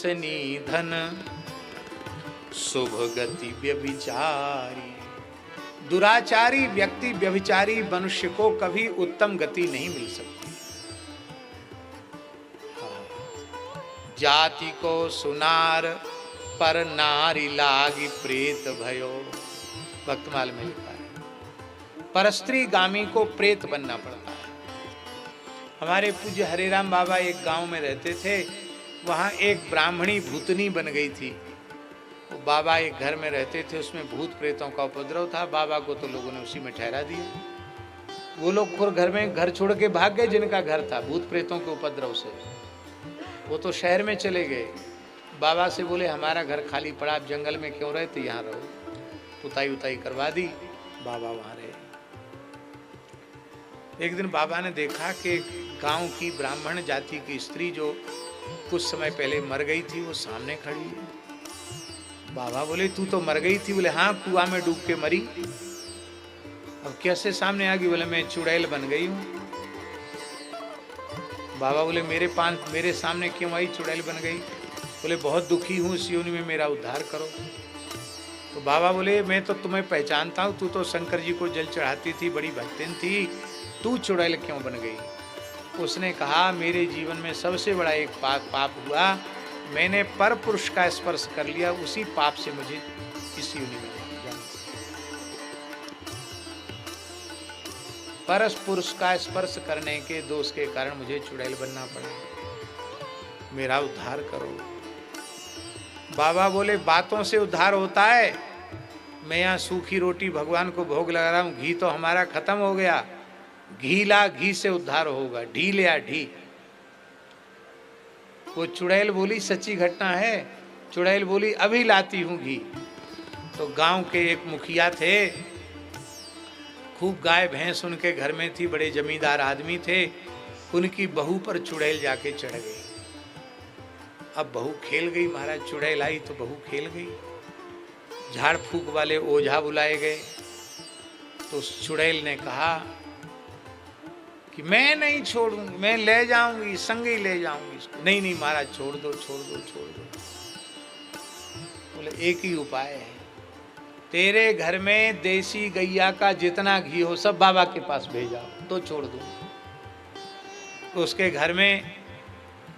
व्यसनी धन, शुभ गति व्यभिचारी। दुराचारी व्यक्ति, व्यभिचारी मनुष्य को कभी उत्तम गति नहीं मिल सकती। जाति को सुनार पर नारी लागी प्रेत भयो। भक्तमाल में लिखा है परस्त्री गामी को प्रेत बनना पड़ता है। हमारे पूज्य हरिराम बाबा एक गांव में रहते थे, वहां एक ब्राह्मणी भूतनी बन गई थी। वो बाबा एक घर में रहते थे, उसमें भूत प्रेतों का उपद्रव था। बाबा को तो लोगों ने उसी में ठहरा दिया। वो लोग फिर घर में घर छोड़ के भाग गए जिनका घर था भूत प्रेतों के उपद्रव से। वो तो शहर में चले गए। बाबा से बोले हमारा घर खाली पड़ा, आप जंगल में क्यों रहे, तो यहाँ रहो। पुताई उताई करवा दी, बाबा वहां रहे। एक दिन बाबा ने देखा कि गांव की ब्राह्मण जाति की स्त्री जो कुछ समय पहले मर गई थी वो सामने खड़ी है। बाबा बोले तू तो मर गई थी? बोले हाँ, कुआं में डूब के मरी। अब कैसे सामने आ गई? बोले मैं चुड़ैल बन गई हूं। बाबा बोले मेरे सामने क्यों आई, चुड़ैल बन गई? बोले बहुत दुखी हूँ, इस योनि में मेरा उद्धार करो। तो बाबा बोले मैं तो तुम्हें पहचानता हूँ, तू तो शंकर जी को जल चढ़ाती थी, बड़ी भक्तिन थी, तू चुड़ैल क्यों बन गई? उसने कहा मेरे जीवन में सबसे बड़ा एक पाप हुआ, मैंने पर पुरुष का स्पर्श कर लिया, उसी पाप से मुझे इस योनि में जाना। परस पुरुष का स्पर्श करने के दोष के कारण मुझे चुड़ैल बनना पड़ा, मेरा उद्धार करो। बाबा बोले बातों से उद्धार होता है? मैं यहाँ सूखी रोटी भगवान को भोग लगा रहा हूँ, घी तो हमारा खत्म हो गया, घी ला, घी से उद्धार होगा, ढी ले आ ढी। वो चुड़ैल बोली सच्ची घटना है। चुड़ैल बोली अभी लाती हूँ घी। तो गांव के एक मुखिया थे, खूब गाय भैंस उनके घर में थी, बड़े जमींदार आदमी थे। उनकी बहू पर चुड़ैल जाके चढ़ गई। अब बहू खेल गई, महाराज चुड़ैल आई तो बहू खेल गई। झाड़ फूक वाले ओझा बुलाए गए तो उस चुड़ैल ने कहा कि मैं नहीं छोड़ूंगी, मैं ले जाऊंगी, संग ही ले जाऊंगी इसको। नहीं नहीं महाराज छोड़ दो छोड़ दो छोड़ दो। बोले एक ही उपाय है, तेरे घर में देसी गैया का जितना घी हो सब बाबा के पास भेजाओ तो छोड़ दो। तो उसके घर में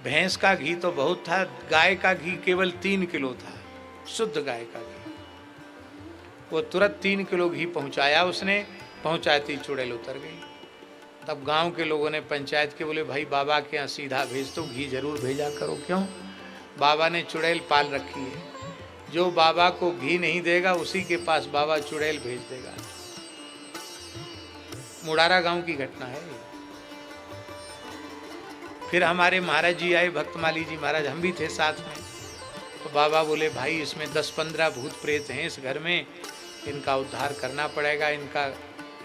भैंस का घी तो बहुत था, गाय का घी केवल 3 किलो था, शुद्ध गाय का घी। वो तुरंत 3 किलो घी पहुंचाया उसने, पहुंचाती चुड़ैल उतर गई। तब गांव के लोगों ने पंचायत के बोले भाई बाबा के यहाँ सीधा भेज दो, घी जरूर भेजा करो। क्यों? बाबा ने चुड़ैल पाल रखी है, जो बाबा को घी नहीं देगा उसी के पास बाबा चुड़ैल भेज देगा। मुड़ारा गांव की घटना है। फिर हमारे महाराज जी आए, भक्तमाली जी महाराज, हम भी थे साथ में। तो बाबा बोले भाई इसमें 10-15 भूत प्रेत हैं इस घर में, इनका उद्धार करना पड़ेगा, इनका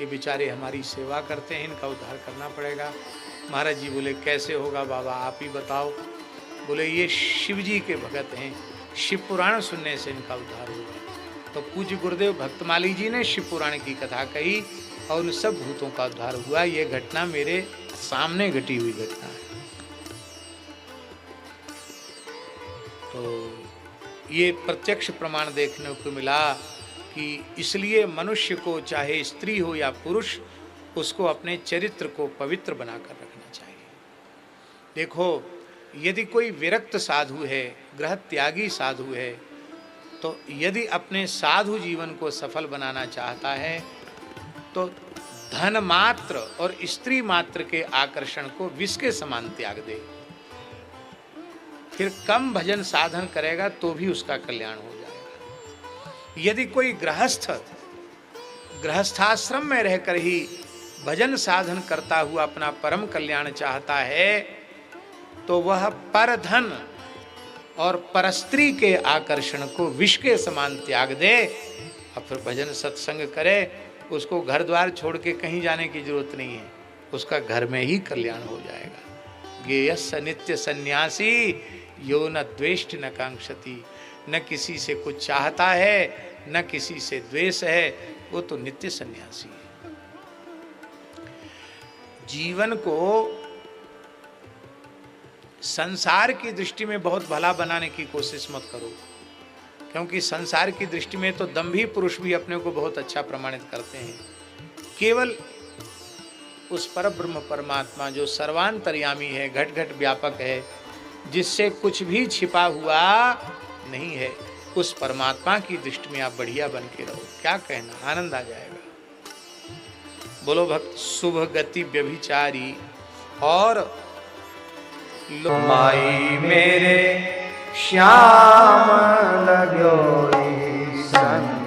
ये बेचारे हमारी सेवा करते हैं, इनका उद्धार करना पड़ेगा। महाराज जी बोले कैसे होगा बाबा, आप ही बताओ। बोले ये शिव जी के भगत हैं, शिव पुराण सुनने से इनका उद्धार होगा। तो पूज्य गुरुदेव भक्तमाली जी ने शिव पुराण की कथा कही और उन सब भूतों का उद्धार हुआ। ये घटना मेरे सामने घटी हुई घटना है। तो ये प्रत्यक्ष प्रमाण देखने को मिला कि इसलिए मनुष्य को चाहे स्त्री हो या पुरुष, उसको अपने चरित्र को पवित्र बनाकर रखना चाहिए। देखो यदि कोई विरक्त साधु है, ग्रह त्यागी साधु है, तो यदि अपने साधु जीवन को सफल बनाना चाहता है तो धन मात्र और स्त्री मात्र के आकर्षण को विष के समान त्याग दे। फिर कम भजन साधन करेगा तो भी उसका कल्याण हो जाएगा। यदि कोई गृहस्थाश्रम में रहकर ही भजन साधन करता हुआ अपना परम कल्याण चाहता है तो वह परधन और परस्त्री के आकर्षण को विष के समान त्याग दे और फिर भजन सत्संग करे। उसको घर द्वार छोड़ के कहीं जाने की जरूरत नहीं है, उसका घर में ही कल्याण हो जाएगा। गेयस्य नित्य सन्यासी यो न द्वेष्ट न कांक्षति, न किसी से कुछ चाहता है न किसी से द्वेष है, वो तो नित्य सन्यासी है। जीवन को संसार की दृष्टि में बहुत भला बनाने की कोशिश मत करो, क्योंकि संसार की दृष्टि में तो दंभी पुरुष भी अपने को बहुत अच्छा प्रमाणित करते हैं। केवल उस पर ब्रह्म परमात्मा जो सर्वांतर्यामी है, घट घट व्यापक है, जिससे कुछ भी छिपा हुआ नहीं है, उस परमात्मा की दृष्टि में आप बढ़िया बन के रहो। क्या कहना, आनंद आ जाएगा। बोलो भक्त शुभ गति व्यभिचारी और माई मेरे श्याम लगो सन